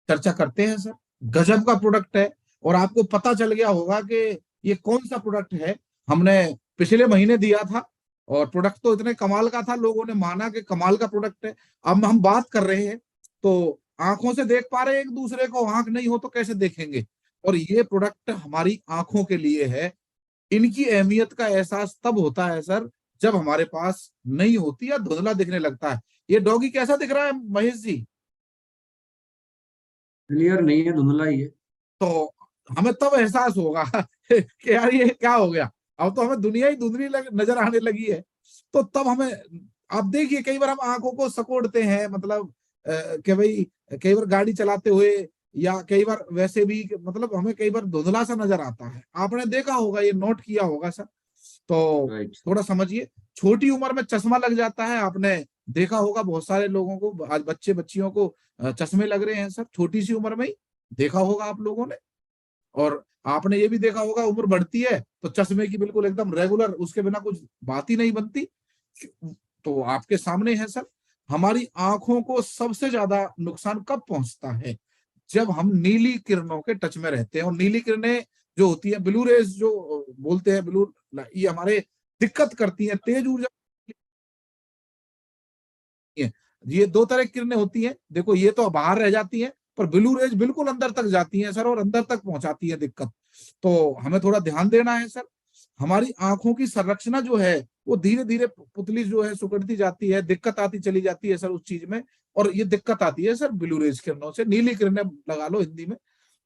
चर्चा करते हैं सर। गजब का प्रोडक्ट है। और आपको पता चल गया होगा कि ये कौन सा प्रोडक्ट है। हमने पिछले महीने दिया था और प्रोडक्ट तो इतने कमाल का था, लोगों ने माना कि कमाल का प्रोडक्ट है। अब हम बात कर रहे हैं तो आंखों से देख पा रहे हैं एक दूसरे को, आंख नहीं हो तो कैसे देखेंगे। और ये प्रोडक्ट हमारी आंखों के लिए है। इनकी अहमियत का एहसास तब होता है सर जब हमारे पास नहीं होती या धुंधला दिखने लगता है। ये डॉगी कैसा दिख रहा है महेश जी? क्लियर नहीं है, धुंधला ही है। तो हमें तब एहसास होगा कि यार ये क्या हो गया। अब तो हमें दुनिया ही धुंधली नजर आने लगी है। तो तब हमें, आप देखिए कई बार हम आंखों को सकोड़ते हैं, मतलब कि भाई कई बार गाड़ी चलाते हुए या कई बार वैसे भी, मतलब हमें कई बार धुंधला सा नजर आता है। आपने देखा होगा, ये नोट किया होगा सर। तो राइट। थोड़ा समझिए, छोटी उम्र में चश्मा लग जाता है। आपने देखा होगा बहुत सारे लोगों को, आज बच्चे बच्चियों को चश्मे लग रहे हैं सर, छोटी सी उम्र में ही। देखा होगा आप लोगों ने। और आपने ये भी देखा होगा, उम्र बढ़ती है तो चश्मे की बिल्कुल एकदम रेगुलर, उसके बिना कुछ बात ही नहीं बनती। तो आपके सामने है सर, हमारी आंखों को सबसे ज्यादा नुकसान कब पहुंचता है? जब हम नीली किरणों के टच में रहते हैं। और नीली किरणें जो होती है, ब्लू रेज जो बोलते हैं, ब्लू, ये हमारे दिक्कत करती है, तेज ऊर्जा है। ये दो तरह की किरणें होती हैं, देखो ये तो बाहर रह जाती हैं, पर ब्लू रेज बिल्कुल अंदर तक जाती हैं सर, और अंदर तक पहुंचाती है दिक्कत। तो हमें थोड़ा ध्यान देना है सर। हमारी आंखों की संरचना जो है वो धीरे धीरे पुतली जो है सुकड़ती जाती है, दिक्कत आती चली जाती है सर उस चीज में। और ये दिक्कत आती है सर ब्लू रेज किरणों से, नीली किरणें लगा लो हिंदी में।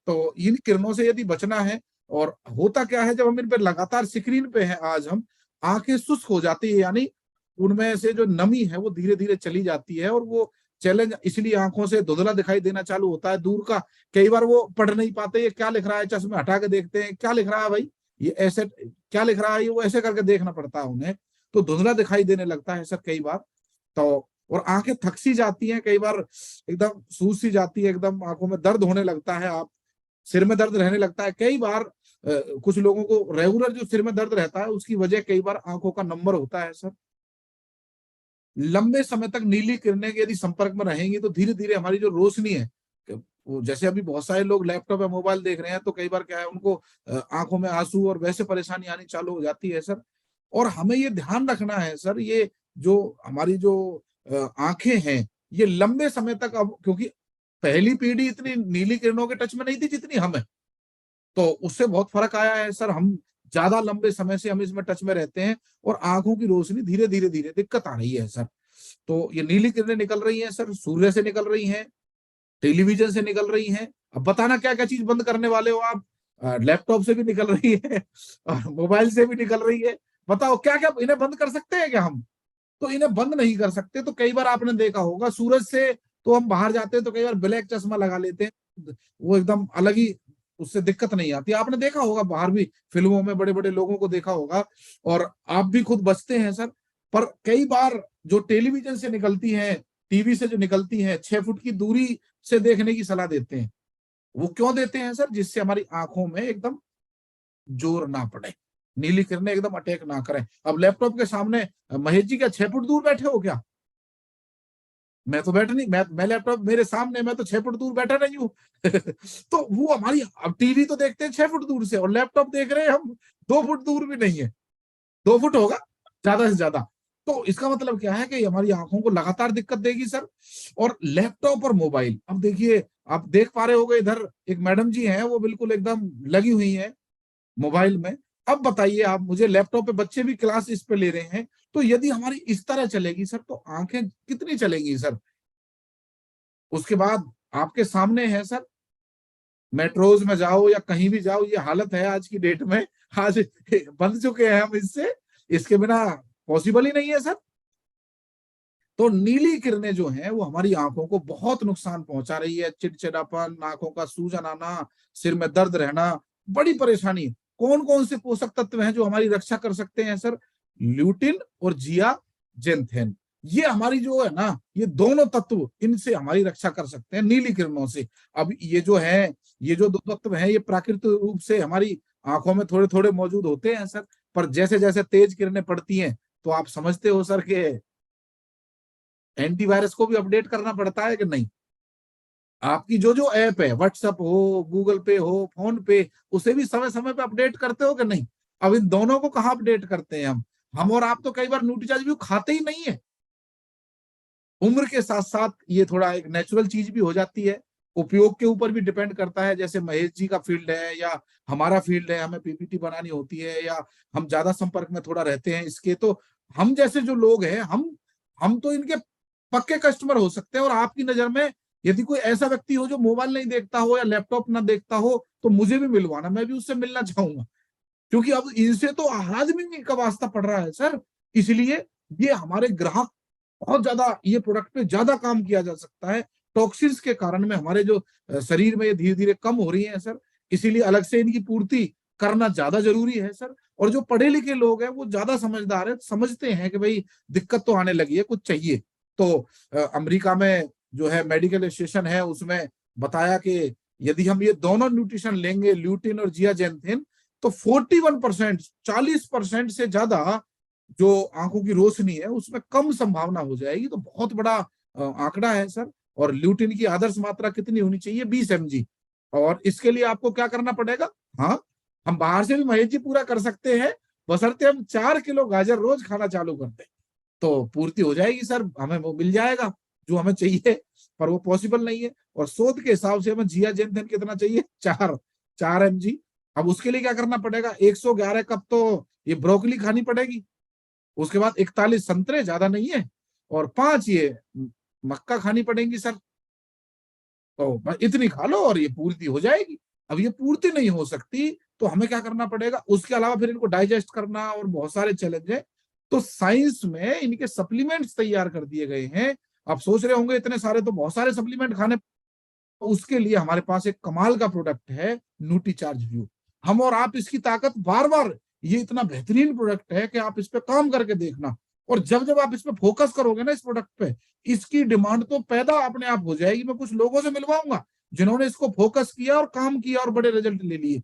तो इन किरणों से यदि बचना है, और होता क्या है जब हम इन पे लगातार स्क्रीन पे हैं, आज हम, आंखें सुस्त हो जाती है, यानी उनमें से जो नमी है वो धीरे धीरे चली जाती है, और वो चैलेंज, इसलिए आंखों से धुंधला दिखाई देना चालू होता है दूर का। कई बार वो पढ़ नहीं पाते, ये क्या लिख रहा है, चश्मे हटा के देखते हैं क्या लिख रहा है भाई, ये ऐसे क्या लिख रहा है, ये वो ऐसे करके देखना पड़ता है उन्हें। तो धुंधला दिखाई देने लगता है सर कई बार। तो और आंखें थक सी जाती हैं कई बार, एकदम सूज सी जाती है, एकदम आंखों में दर्द होने लगता है, आप, सिर में दर्द रहने लगता है कई बार। कुछ लोगों को रेगुलर जो सिर में दर्द रहता है उसकी वजह कई बार आंखों का नंबर होता है सर। लंबे समय तक नीली किरणें के यदि संपर्क में रहेंगी तो धीरे धीरे हमारी जो रोशनी है, वो जैसे अभी बहुत सारे लोग लैपटॉप या मोबाइल देख रहे हैं, तो कई बार क्या है उनको आंखों में आंसू और वैसे परेशानी आनी चालू हो जाती है सर। और हमें ये ध्यान रखना है सर, ये जो हमारी जो आंखें हैं, ये लंबे समय तक, अब क्योंकि पहली पीढ़ी इतनी नीली किरणों के टच में नहीं थी जितनी हम है, तो उससे बहुत फर्क आया है सर। हम ज्यादा लंबे समय से हम इसमें टच में रहते हैं, और आंखों की रोशनी धीरे धीरे धीरे दिक्कत आ रही है सर। तो ये नीली किरणें निकल रही हैं सर, सूर्य से निकल रही हैं, टेलीविजन से निकल रही हैं। अब बताना क्या क्या चीज बंद करने वाले हो आप। लैपटॉप से भी निकल रही है और मोबाइल से भी निकल रही है। बताओ क्या क्या इन्हें बंद कर सकते हैं क्या हम? तो इन्हें बंद नहीं कर सकते। तो कई बार आपने देखा होगा, सूरज से तो हम बाहर जाते हैं तो कई बार ब्लैक चश्मा लगा लेते हैं, वो एकदम अलग ही, उससे दिक्कत नहीं आती। आपने देखा होगा बाहर भी, फिल्मों में बड़े बड़े लोगों को देखा होगा, और आप भी खुद बचते हैं सर। पर कई बार जो टेलीविजन से निकलती है, टीवी से जो निकलती है, 6 फुट की दूरी से देखने की सलाह देते हैं। वो क्यों देते हैं सर? जिससे हमारी आंखों में एकदम जोर ना पड़े, नीली किरणें एकदम अटैक ना करें। अब लैपटॉप के सामने महेश जी क्या 6 फुट दूर बैठे हो क्या? मैं तो बैठ नहीं, मैं लैपटॉप मेरे सामने, मैं तो 6 फुट दूर बैठा नहीं हूँ तो वो हमारी, अब टीवी तो देखते हैं 6 फुट दूर से, और लैपटॉप देख रहे हैं हम 2 फुट दूर भी नहीं है, 2 फुट होगा ज्यादा से ज्यादा। तो इसका मतलब क्या है कि हमारी आंखों को लगातार दिक्कत देगी सर। और लैपटॉप और मोबाइल, अब देखिए, आप देख पा रहे होगे इधर एक मैडम जी हैं, वो बिल्कुल एकदम लगी हुई है मोबाइल में। अब बताइए आप मुझे, लैपटॉप पे बच्चे भी क्लास इस पे ले रहे हैं, तो यदि हमारी इस तरह चलेगी सर तो आंखें कितनी चलेंगी सर? उसके बाद आपके सामने है सर, मेट्रोज में जाओ या कहीं भी जाओ, ये हालत है आज की डेट में। आज बंध चुके हैं हम इससे, इसके बिना पॉसिबल ही नहीं है सर। तो नीली किरणें जो हैं वो हमारी आंखों को बहुत नुकसान पहुंचा रही है, चिड़चिड़ापन, आंखों का सूजन आना, सिर में दर्द रहना, बड़ी परेशानी। कौन कौन से पोषक तत्व हैं जो हमारी रक्षा कर सकते हैं सर? ल्यूटिन और जिया जेंथेन, ये हमारी जो है ना, ये दोनों तत्व, इनसे हमारी रक्षा कर सकते हैं नीली किरणों से। अब ये जो है, ये जो दो तत्व हैं, ये प्राकृतिक रूप से हमारी आंखों में थोड़े थोड़े मौजूद होते हैं सर। पर जैसे जैसे तेज किरणें पड़ती हैं, तो आप समझते हो सर के एंटीवायरस को भी अपडेट करना पड़ता है कि नहीं? आपकी जो जो ऐप है, व्हाट्सएप हो, गूगल पे हो, फोन पे, उसे भी समय समय पे अपडेट करते हो कि नहीं? अब इन दोनों को कहाँ अपडेट करते हैं हम और आप तो कई बार न्यूट्रीचार्ज व्यू खाते ही नहीं है। उम्र के साथ साथ ये थोड़ा एक नेचुरल चीज भी हो जाती है, उपयोग के ऊपर भी डिपेंड करता है। जैसे महेश जी का फील्ड है या हमारा फील्ड है, हमें पीपीटी बनानी होती है या हम ज्यादा संपर्क में थोड़ा रहते हैं इसके, तो हम जैसे जो लोग हैं, हम तो इनके पक्के कस्टमर हो सकते हैं। और आपकी नजर में यदि कोई ऐसा व्यक्ति हो जो मोबाइल नहीं देखता हो या लैपटॉप ना देखता हो, तो मुझे भी मिलवाना, मैं भी उससे मिलना चाहूंगा, क्योंकि अब इनसे तो आदमी का वास्ता पड़ रहा है सर। इसलिए ये हमारे ग्राहक बहुत ज्यादा, ये प्रोडक्ट पे ज्यादा काम किया जा सकता है। टॉक्सिन्स के कारण में हमारे जो शरीर में ये धीरे धीरे कम हो रही है सर, इसीलिए अलग से इनकी पूर्ति करना ज्यादा जरूरी है सर। और जो पढ़े लिखे लोग हैं वो ज्यादा समझदार है, समझते हैं कि भाई दिक्कत तो आने लगी है, कुछ चाहिए। तो अमेरिका में जो है मेडिकल एसोसिएशन है, उसमें बताया कि यदि हम ये दोनों न्यूट्रिशन लेंगे, ल्यूटिन और जियाजेंथिन, तो 41%, 40% से ज्यादा जो आंखों की रोशनी है उसमें कम संभावना हो जाएगी। तो बहुत बड़ा आंकड़ा है सर। और ल्यूटिन की आदर्श मात्रा कितनी होनी चाहिए? 20 mg। और इसके लिए आपको क्या करना पड़ेगा? हाँ, हम बाहर से भी महेश जी पूरा कर सकते हैं, बशर्ते हम 4 किलो गाजर रोज खाना चालू कर दें, तो पूर्ति हो जाएगी सर, हमें वो मिल जाएगा जो हमें चाहिए। पर वो पॉसिबल नहीं है। और शोध के हिसाब से हमें जियाजेंथिन कितना चाहिए? 4 4 mg। अब उसके लिए क्या करना पड़ेगा? 111 कप तो ये ब्रोकली खानी पड़ेगी, उसके बाद 41 संतरे, ज्यादा नहीं है, और 5 ये मक्का खानी पड़ेंगी सर। तो इतनी खा लो और ये पूर्ति हो जाएगी। अब ये पूर्ति नहीं हो सकती तो हमें क्या करना पड़ेगा? उसके अलावा फिर इनको डाइजेस्ट करना और बहुत सारे चैलेंज है। तो साइंस में इनके सप्लीमेंट्स तैयार कर दिए गए हैं। आप सोच रहे होंगे इतने सारे, तो बहुत सारे सप्लीमेंट खाने। उसके लिए हमारे पास एक कमाल का प्रोडक्ट है, न्यूट्रीचार्ज व्यू। हम और आप इसकी ताकत बार बार, ये इतना बेहतरीन प्रोडक्ट है कि आप इस पे काम करके देखना। और जब जब आप इस पे फोकस करोगे ना, इस प्रोडक्ट पे, इसकी डिमांड तो पैदा अपने आप हो जाएगी। मैं कुछ लोगों से मिलवाऊंगा जिन्होंने इसको फोकस किया और काम किया और बड़े रिजल्ट ले लिए।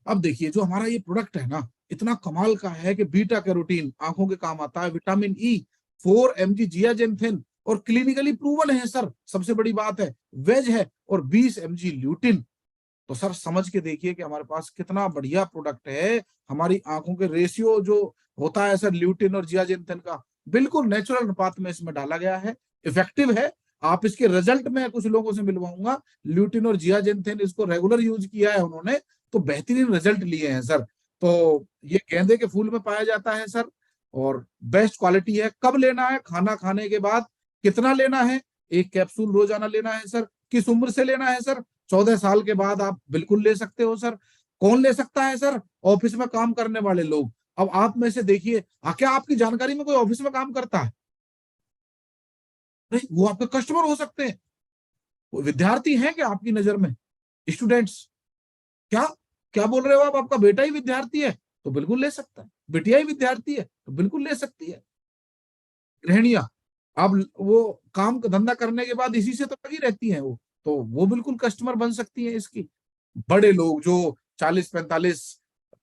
अब देखिए जो हमारा ये प्रोडक्ट है ना, इतना कमाल का है कि बीटा कैरोटीन आंखों के काम आता है, विटामिन ई, 4 mg जियाजेंथिन, और क्लिनिकली प्रूवन है सर, सबसे बड़ी बात है, वेज है, और 20 mg ल्यूटिन। तो सर समझ के देखिए कि हमारे पास कितना बढ़िया प्रोडक्ट है। हमारी आंखों के रेशियो जो होता है सर ल्यूटिन और जियाजेंथिन का, बिल्कुल नेचुरल अनुपात में इसमें डाला गया है, इफेक्टिव है। आप इसके रिजल्ट में कुछ लोगों से मिलवाऊंगा, ल्यूटिन और जियाजेंथिन इसको रेगुलर यूज किया है उन्होंने, तो बेहतरीन रिजल्ट लिए हैं सर। तो ये गेंदे के फूल में पाया जाता है सर, और बेस्ट क्वालिटी है। कब लेना है? खाना खाने के बाद। कितना लेना है? 1 कैप्सूल रोजाना लेना है सर। किस उम्र से लेना है सर? 14 साल के बाद आप बिल्कुल ले सकते हो सर। कौन ले सकता है सर? ऑफिस में काम करने वाले लोग। अब आप में से देखिए, क्या आपकी जानकारी में कोई ऑफिस में काम करता है? नहीं, वो आपके कस्टमर हो सकते हैं। वो विद्यार्थी हैं क्या आपकी नजर में? स्टूडेंट्स? क्या क्या बोल रहे हो आप? आपका बेटा ही विद्यार्थी है तो बिल्कुल ले सकता है, बेटिया ही विद्यार्थी है तो बिल्कुल ले सकती है। गृहिणियां, अब वो काम धंधा करने के बाद इसी से तो लगी रहती हैं, तो वो बिल्कुल कस्टमर बन सकती है इसकी। बड़े लोग जो 40 45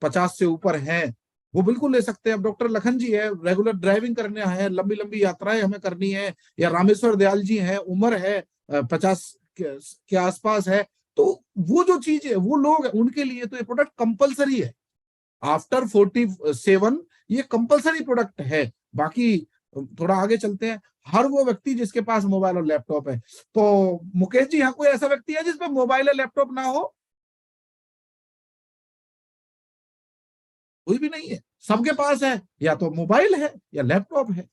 50 से ऊपर हैं, वो बिल्कुल ले सकते हैं। अब डॉक्टर लखन जी है, रेगुलर ड्राइविंग करने है, लंबी लंबी यात्राएं हमें करनी है, या रामेश्वर दयाल जी हैं, उम्र है 50 के आसपास है, तो वो जो चीज है, वो लोग हैं, उनके लिए तो ये प्रोडक्ट कंपलसरी है। आफ्टर 47 ये कंपलसरी प्रोडक्ट है। बाकी थोड़ा आगे चलते हैं। हर वो व्यक्ति जिसके पास मोबाइल और लैपटॉप है, तो मुकेश जी, यहाँ कोई ऐसा व्यक्ति है जिसपे मोबाइल या लैपटॉप ना हो? कोई भी नहीं है, सबके पास है, या तो मोबाइल है या लैपटॉप है।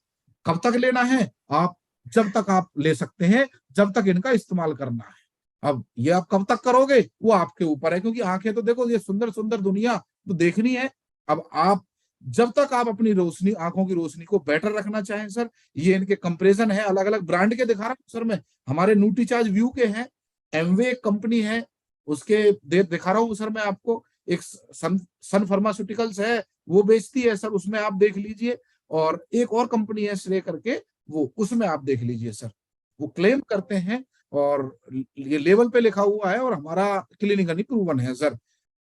कब तक लेना है? आप जब तक आप ले सकते हैं, जब तक इनका इस्तेमाल करना है। अब ये आप कब तक करोगे वो आपके ऊपर है, क्योंकि आंखें तो देखो, ये सुंदर सुंदर दुनिया तो देखनी है। अब आप जब तक आप अपनी रोशनी, आंखों की रोशनी को बेटर रखना चाहें सर, ये इनके कंपैरिजन है, अलग अलग ब्रांड के दिखा रहा हूं सर मैं। हमारे न्यूट्रीचार्ज व्यू के हैं, एमवे कंपनी है, उसके दिखा रहा हूँ सर मैं आपको। एक सन फार्मास्यूटिकल्स है, वो बेचती है सर, उसमें आप देख लीजिए। और एक और कंपनी है श्रेय करके, वो उसमें आप देख लीजिए सर। वो क्लेम करते हैं और ये लेवल पे लिखा हुआ है, और हमारा क्लिनिकली प्रूवन है सर।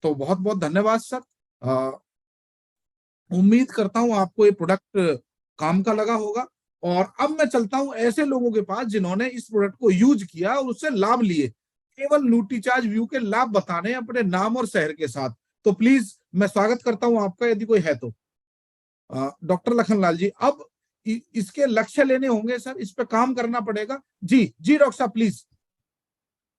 तो बहुत बहुत धन्यवाद सर। उम्मीद करता हूं आपको ये प्रोडक्ट काम का लगा होगा। और अब मैं चलता हूं ऐसे लोगों के पास जिन्होंने इस प्रोडक्ट को यूज किया और उससे लाभ लिए, केवल न्यूट्रीचार्ज व्यू के लाभ बताने अपने नाम और शहर के साथ। तो प्लीज मैं स्वागत करता हूं आपका, यदि कोई है तो। डॉक्टर लखनलाल जी, अब इसके लक्ष्य लेने होंगे सर, इस पे काम करना पड़ेगा। जी जी डॉक्टर साहब प्लीज।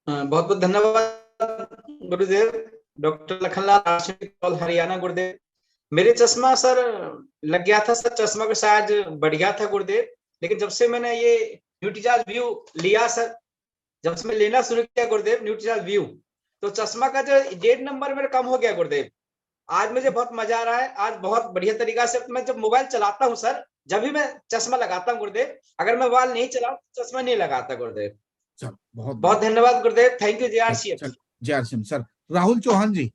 बहुत बहुत धन्यवाद गुरुदेव। डॉक्टर लखनलाल, हरियाणा। गुरुदेव, मेरे चश्मा सर लग गया था सर, चश्मा का साइज बढ़ गया था गुरुदेव। लेकिन जब से मैंने ये न्यूट्रीचार्ज व्यू लिया सर, जब से मैं लेना शुरू किया गुरुदेव न्यूट्रीचार्ज व्यू, तो चश्मा का जो डेढ़ नंबर मेरा कम हो गया गुरुदेव। आज मुझे बहुत मजा आ रहा है, आज बहुत बढ़िया तरीका से मैं जब मोबाइल चलाता हूँ सर, जब भी मैं चश्मा लगाता हूँ गुरुदेव, अगर मैं मोबाइल नहीं चलाऊं तो चश्मा नहीं लगाता गुरुदेव। चल बहुत बहुत धन्यवाद गुरुदेव, थैंक यू JRCM। JRCM सर। राहुल चौहान जी।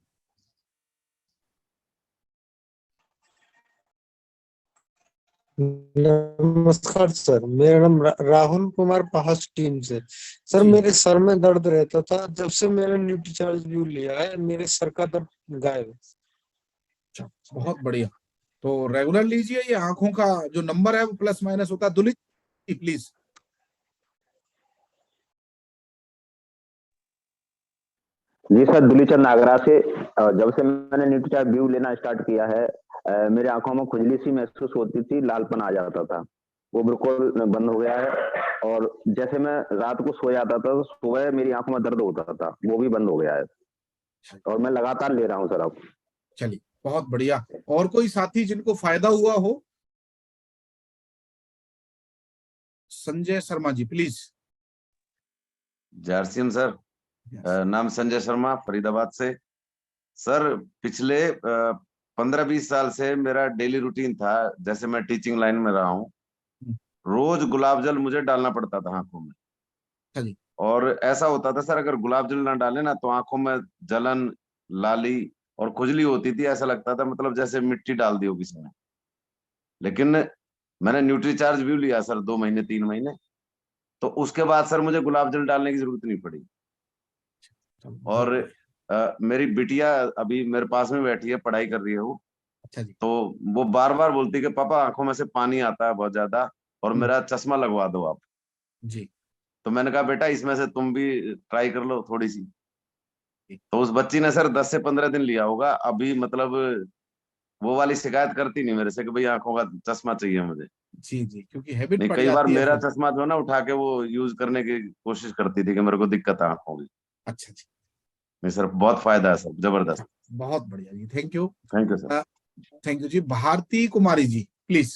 नमस्कार सर, मेरा नाम राहुल कुमार पहाड़ टीम से। सर जी। मेरे सर में दर्द रहता था, जब से मैंने न्यूट्रीचार्ज व्यू लिया है मेरे सर का दर्द गायब है। अच्छा, बहुत बढ़िया। तो रेगुलर लीजिए, ये आंखों का जो नंबर है वो प्लस माइनस होता है। दुलित प्लीज। जी सर, दुलीचंद नागरा से। जब से मैंने न्यूट्रीचार्ज व्यू लेना स्टार्ट किया है, मेरे आंखों में खुजली सी महसूस होती थी, लालपन आ जाता था, वो बिल्कुल बंद हो गया है। और जैसे मैं रात को सो जाता था तो सुबह मेरी आंखों में दर्द होता था, वो भी बंद हो गया है। और मैं लगातार ले रहा हूँ सर अब। चलिए बहुत बढ़िया। और कोई साथी जिनको फायदा हुआ हो? Sanjay Sharma ji please. JRCM sir, नाम संजय शर्मा, फरीदाबाद से। सर पिछले 15-20 साल से मेरा डेली रूटीन था, जैसे मैं टीचिंग लाइन में रहा हूँ, रोज गुलाब जल मुझे डालना पड़ता था आंखों में। चलिए। और ऐसा होता था सर, अगर गुलाब जल ना डाले ना तो आंखों में जलन, लाली और खुजली होती थी, ऐसा लगता था मतलब जैसे मिट्टी डाल दी हो किसी ने। लेकिन मैंने न्यूट्रीचार्ज व्यू लिया सर 2 महीने 3 महीने, तो उसके बाद सर मुझे गुलाब जल डालने की जरूरत नहीं पड़ी। और मेरी बिटिया अभी मेरे पास में बैठी है, पढ़ाई कर रही है वो। अच्छा जी। तो वो बार बार बोलती है कि पापा आंखों में से पानी आता है बहुत ज्यादा, और मेरा चश्मा लगवा दो आप। जी। तो मैंने कहा बेटा इसमें से तुम भी ट्राई कर लो थोड़ी सी। तो उस बच्ची ने सर 10 से 15 दिन लिया होगा, अभी मतलब वो वाली शिकायत करती नहीं मेरे से कि भाई आंखों का चश्मा चाहिए मुझे। जी जी, क्योंकि हैबिट नहीं, पड़ कई बार जाती है मेरा फिर। चश्मा जो है ना उठा के वो यूज करने की कोशिश करती थी कि मेरे को दिक्कत है आंखों की। अच्छा जी। नहीं सर, बहुत फायदा है सर, जबरदस्त। बहुत बढ़िया जी, thank you. Thank you sir. Thank you ji. Bharti Kumari ji please.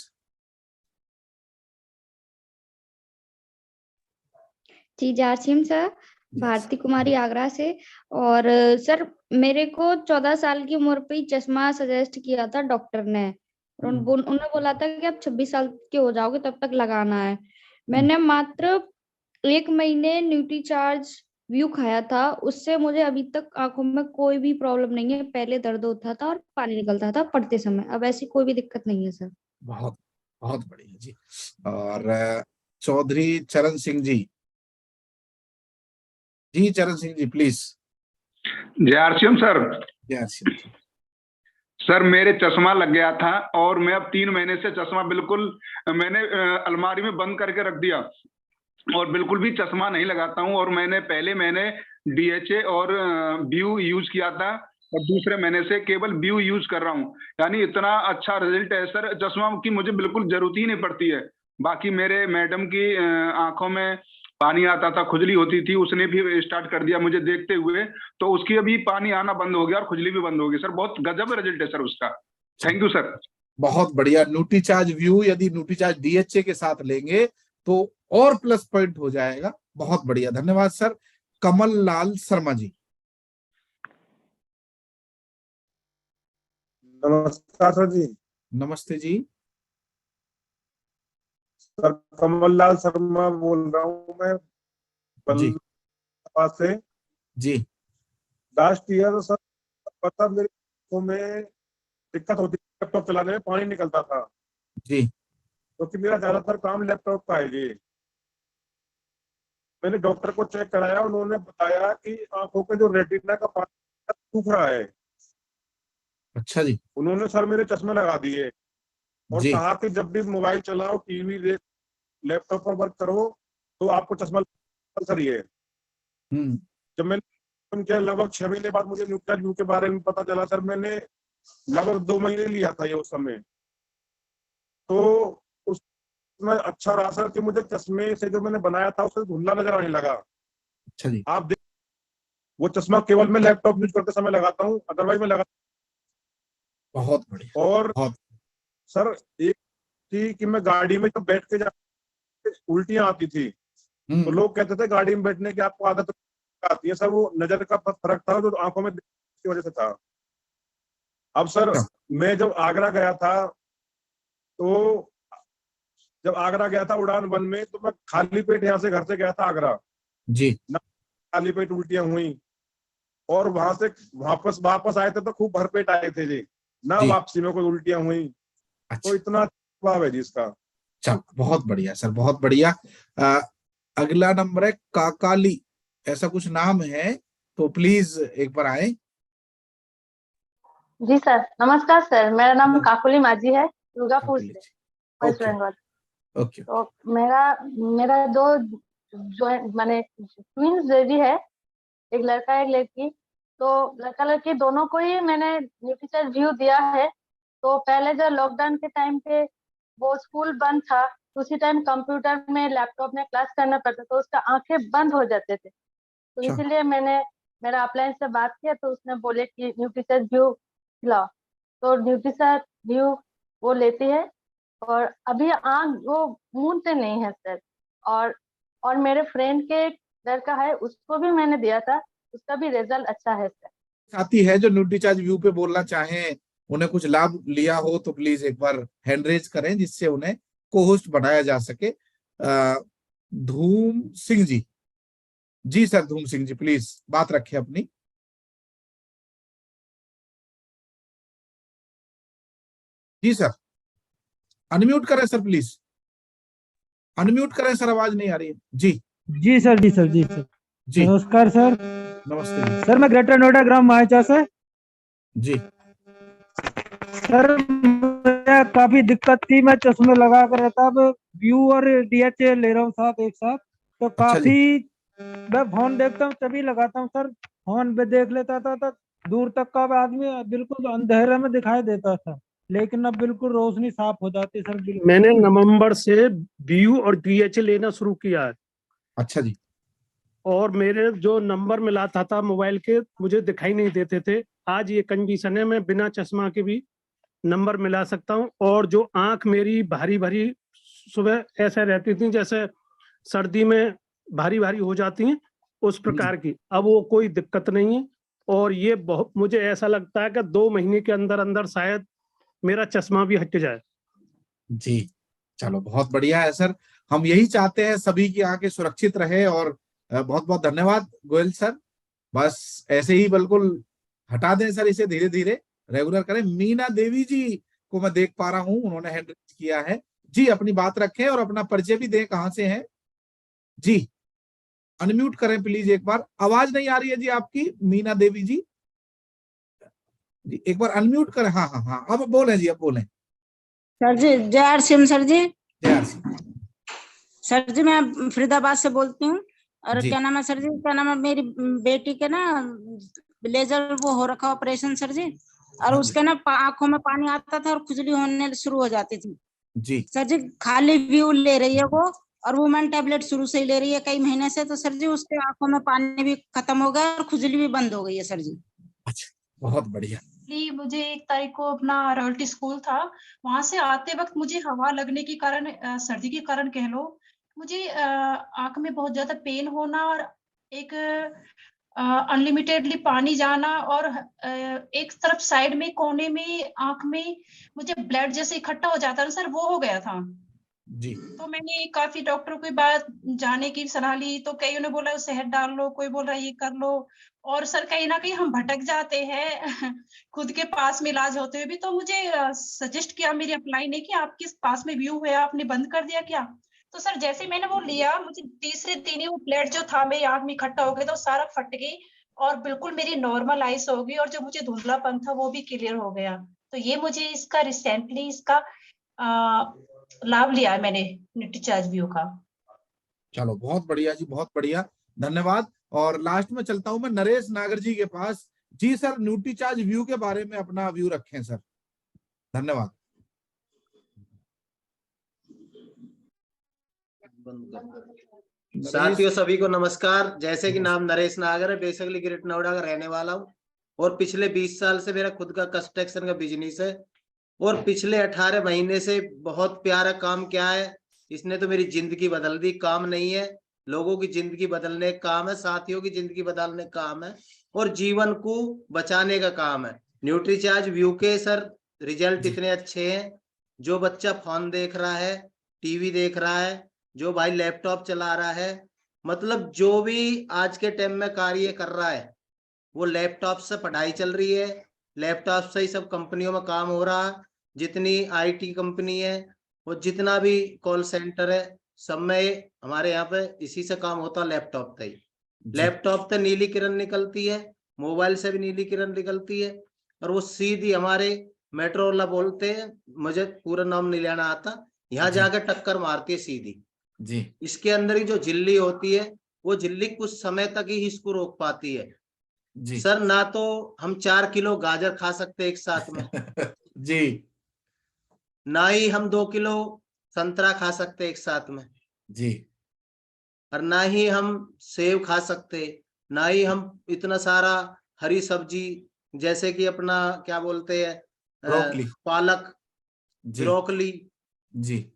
जी JRCM सर, भारती कुमारी आगरा से। और सर मेरे को 14 साल की उम्र पे ही चश्मा सजेस्ट किया था डॉक्टर ने। उन्होंने बोला था कि आप 26 साल के हो जाओगे तब तक लगाना है। मैंने मात्र 1 महीने न्यूट्रीचार्ज व्यू खाया था, उससे मुझे अभी तक आंखों में कोई भी प्रॉब्लम नहीं है। पहले दर्द होता था और पानी निकलता था पढ़ते समय, अब ऐसी कोई भी दिक्कत नहीं है सर। बहुत बहुत बढ़िया जी। और चौधरी चरण सिंह जी। जी Charan Singh ji please. JRCM sir. JRCM ji. Sir मेरे चश्मा लग गया था और मैं अब 3 महीने से चश्मा बिल्कुल मैंने अलमारी में बंद करके रख दिया और बिल्कुल भी चश्मा नहीं लगाता हूं। और पहले मैंने DHA और व्यू यूज किया था और दूसरे महीने से केवल व्यू यूज कर रहा हूं। यानी इतना अच्छा रिजल्ट है सर, चश्मा की मुझे बिल्कुल जरूरत ही नहीं पड़ती है। बाकी मेरे मैडम की आंखों में पानी आता था, खुजली होती थी, उसने भी स्टार्ट कर दिया मुझे देखते हुए, तो उसकी अभी पानी आना बंद हो गया और खुजली भी बंद हो गई सर। बहुत गजब रिजल्ट है सर उसका। Thank you sir. बहुत बढ़िया। न्यूट्रीचार्ज व्यू यदि न्यूट्रीचार्ज DHA के साथ लेंगे तो और प्लस पॉइंट हो जाएगा। बहुत बढ़िया, धन्यवाद सर। कमल लाल शर्मा जी। नमस्कार सर जी। नमस्ते जी। सर कमल लाल शर्मा बोल रहा हूँ मैं जी बल्लभा से। जी। लास्ट ईयर सर पता मेरे आंखों में दिक्कत होती थी, लैपटॉप चलाने में पानी निकलता था जी। क्योंकि मेरा ज्यादातर काम लैपटॉप का है जी। मैंने डॉक्टर को चेक कराया, उन्होंने बताया कि आंखों के जो रेटिना का पानी सूख रहा है। अच्छा जी। उन्होंने सर मेरे चश्मे लगा दिए और जी कहा कि जब भी मोबाइल चलाओ, टीवी देख, लैपटॉप पर वर्क करो तो आपको चश्मा कंपलसरी है। जब मैंने उनके लगभग 6 महीने बाद मुझे न्यूट्रल व्यू के बारे में पता चला सर, मैंने लगभग 2 महीने लिया था ये उस समय। तो उसमें अच्छा रहा सर कि मुझे चश्मे से जो मैंने बनाया था उससे धुंधला नजर आने लगा। अच्छा जी। आप देख, वो चश्मा केवल मैं लैपटॉप यूज करते समय लगाता हूँ, अदरवाइज मैं लगा। बहुत बढ़िया। और बहुत सर एक थी कि मैं गाड़ी में जब बैठ के उल्टियां आती थी तो लोग कहते थे गाड़ी में बैठने की आपको आदत आती है। सर वो नजर का फर्क था जो आंखों में की वजह से था। अब सर मैं जब आगरा गया था, तो जब आगरा गया था उड़ान 1 में, तो मैं खाली पेट यहाँ से घर से गया था आगरा जी। ना, खाली पेट उल्टियां हुई, और वहां से वापस आए थे तो खूब भरपेट आए थे जी ना, वापसी में कोई उल्टियां हुई। अच्छा। तो इतना प्रभाव है जी इसका। चलो बहुत बढ़िया सर, बहुत बढ़िया। अगला नंबर है काकाली, ऐसा कुछ नाम है, तो प्लीज एक बार आए। जी सर, नमस्कार सर, मेरा नाम काकुली माझी है, दुर्गापुर से, वेस्ट बंगाल। ओके। तो मेरा दो माने ट्विंस बेबी है, एक लड़का एक लड़की। तो लड़का लड़की दोनों को ही मैंने न्यूट्रीचॉइस व्यू दिया है। तो पहले जो लॉकडाउन के टाइम पे वो स्कूल बंद था, उसी टाइम कंप्यूटर में लैपटॉप में क्लास करना पड़ता, तो उसका आंखें बंद हो जाते थे। तो इसीलिए मैंने मेरा अपलाइन से बात किया, तो उसने बोले कि न्यूट्रीचॉइस व्यू खिलाओ। तो न्यूट्रीचॉइस व्यू वो लेती है, और अभी आंख वो मूंदते नहीं है सर। और मेरे फ्रेंड के लड़का है, उसको भी मैंने दिया था, उसका भी रिजल्ट अच्छा है सर। साथी है जो न्यूट्रीचार्ज व्यू पे बोलना चाहें, उन्हें कुछ लाभ लिया हो तो प्लीज एक बार हैंड रेज करें, जिससे उन्हें को होस्ट बनाया जा सके। धूम सिंह जी। जी सर, धूम सिंह जी प्लीज बात रखें अपनी। जी सर, अनम्यूट करें सर, प्लीज अनम्यूट करें सर, आवाज नहीं आ रही है। जी जी सर, जी सर, जी सर, जी नमस्कार सर। नमस्ते जी। सर मैं ग्रेटर नोएडा ग्राम मायचा से। जी सर मुझे काफी दिक्कत थी, मैं चश्मे लगा कर रहता, अब व्यू और डीएचए ले रहा हूँ साथ एक साथ, तो काफी मैं फोन देखता हूँ तभी लगाता हूँ सर। फोन पे देख लेता था तो दूर तक का आदमी बिल्कुल अंधेरे में दिखाई देता था, लेकिन अब बिल्कुल रोशनी साफ हो जाती है सर। मैंने नवंबर से व्यू और डीएचए लेना शुरू किया है। अच्छा जी। और मेरे जो नंबर मिलाता था मोबाइल के, मुझे दिखाई नहीं देते थे। आज ये कंडीशन है, मैं बिना चश्मा के भी नंबर मिला सकता हूँ। और जो आंख मेरी भारी भारी सुबह ऐसे रहती थी जैसे सर्दी में भारी भारी हो जाती हैं, उस प्रकार की अब वो कोई दिक्कत नहीं है। और ये बहुत मुझे ऐसा लगता है कि 2 महीने के अंदर अंदर शायद मेरा चश्मा भी हट जाए। जी चलो बहुत बढ़िया है सर, हम यही चाहते हैं सभी की आंखें सुरक्षित रहे। और बहुत बहुत धन्यवाद गोयल सर, बस ऐसे ही बिल्कुल हटा दें सर, इसे धीरे धीरे रेगुलर करें। मीना देवी जी को मैं देख पा रहा हूं, उन्होंने हैंड रेज किया है। जी अपनी बात रखें और अपना परिचय भी दें, कहां से हैं जी। अनम्यूट करें प्लीज एक बार, आवाज नहीं आ रही है जी आपकी मीना देवी जी। जी एक बार अनम्यूट करें। हाँ हाँ हाँ, अब बोलें जी, अब बोलें। सर जी जय आर सिंह सर जी। जय आर सिंह सर जी, मैं फरीदाबाद से बोलती हूँ। और क्या नाम है सर जी, क्या नाम है, मेरी बेटी के ना लेजर वो हो रखा ऑपरेशन सर जी, और उसके ना आंखों में पानी आता था और खुजली होने शुरू हो जाती थी जी। सर जी। खाली व्यू ले रही है वो, और वुमेन टैबलेट शुरू से ही ले रही है कई महीने से। तो सर जी उसके आंखों में पानी भी खत्म हो गया और खुजली भी बंद हो गई है सर जी। अच्छा बहुत बढ़िया। मुझे 1 तारीख को अपना रॉयल्टी स्कूल था, वहां से आते वक्त मुझे हवा लगने के कारण, सर्दी के कारण कह लो, मुझे आंख में बहुत ज्यादा पेन होना और एक अनलिमिटेडली पानी जाना, और एक तरफ साइड में कोने में आंख में मुझे ब्लड जैसे इकट्ठा हो जाता है सर, वो हो गया था जी। तो मैंने काफी डॉक्टरों की बात जाने की सलाह ली, तो कईयों ने बोला शहद डाल लो, कोई बोल रहा है ये कर लो। और सर कहीं ना कहीं हम भटक जाते हैं खुद के पास में इलाज होते हुए भी। तो मुझे सजेस्ट किया मेरी अपलाइन ने कि आपके पास में व्यू है, आपने बंद कर दिया क्या? तो सर जैसे मैंने वो लिया, मुझे तीसरे दिन ही वो ब्लड जो था मेरी आंख में इकट्ठा हो गया, तो सारा फट गई और बिल्कुल मेरी नॉर्मल आइस हो गई, और जो मुझे धुंधलापन था वो भी क्लियर हो गया। तो ये मुझे इसका रिसेंटली इसका लाभ लिया है मैंने न्यूट्रीचार्ज व्यू का। चलो बहुत बढ़िया जी, बहुत बढ़िया, धन्यवाद। और लास्ट में चलता हूं मैं नरेश नागर जी के पास। जी सर, न्यूट्रीचार्ज व्यू के बारे में अपना व्यू रखें सर। धन्यवाद। साथियों सभी को नमस्कार। जैसे कि नाम नरेश नागर है, बेसिकली ग्रेटर नोएडा का रहने वाला हूँ और पिछले 20 साल से मेरा खुद का कंस्ट्रक्शन का बिजनेस है और पिछले 18 महीने से बहुत प्यारा काम किया है। इसने तो मेरी जिंदगी बदल दी। काम नहीं है, लोगों की जिंदगी बदलने का काम है, साथियों की जिंदगी बदलने का काम है और जीवन को बचाने का काम है। न्यूट्रीचार्ज व्यू के सर रिजल्ट इतने अच्छे हैं। जो बच्चा फोन देख रहा है, टीवी देख रहा है, जो भाई लैपटॉप चला रहा है, मतलब जो भी आज के टाइम में कार्य कर रहा है वो लैपटॉप से पढ़ाई चल रही है, लैपटॉप से ही सब कंपनियों में काम हो रहा है। जितनी आईटी कंपनी है और जितना भी कॉल सेंटर है, सब में हमारे यहाँ पे इसी से काम होता है, लैपटॉप से ही। लैपटॉप से नीली किरण निकलती है, मोबाइल से भी नीली किरण निकलती है और वो सीधी हमारे मेट्रो वाला बोलते हैं, मुझे पूरा नाम नहीं लेना आता, यहाँ जाके टक्कर मारती है सीधी जी। इसके अंदर ही जो झिल्ली होती है वो झिल्ली कुछ समय तक ही इसको रोक पाती है जी। सर। ना तो हम 4 किलो गाजर खा सकते एक साथ में जी, ना ही हम 2 किलो संतरा खा सकते एक साथ में जी, और ना ही हम सेब खा सकते, ना ही हम इतना सारा हरी सब्जी जैसे कि अपना क्या बोलते हैं ब्रोकली, पालक, जी, ब्रोकली, जी,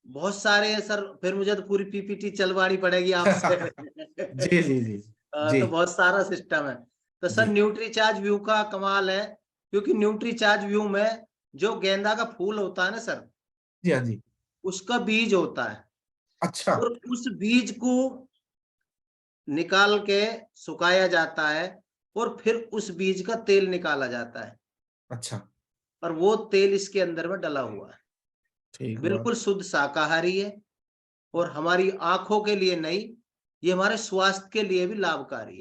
बहुत सारे हैं सर। फिर मुझे तो पूरी पीपीटी चलवानी पड़ेगी आपसे जी, जी, जी, जी, तो बहुत सारा सिस्टम है। तो सर जी। न्यूट्रीचार्ज व्यू का कमाल है, क्योंकि न्यूट्रीचार्ज व्यू में जो गेंदा का फूल होता है ना सर, जी हाँ जी, उसका बीज होता है। अच्छा, और उस बीज को निकाल के सुखाया जाता है और फिर उस बीज का तेल निकाला जाता है। अच्छा, और वो तेल इसके अंदर में डला हुआ है। ठीक, बिल्कुल शुद्ध शाकाहारी है और हमारी आंखों के लिए नहीं, ये हमारे स्वास्थ्य के लिए भी लाभकारी है।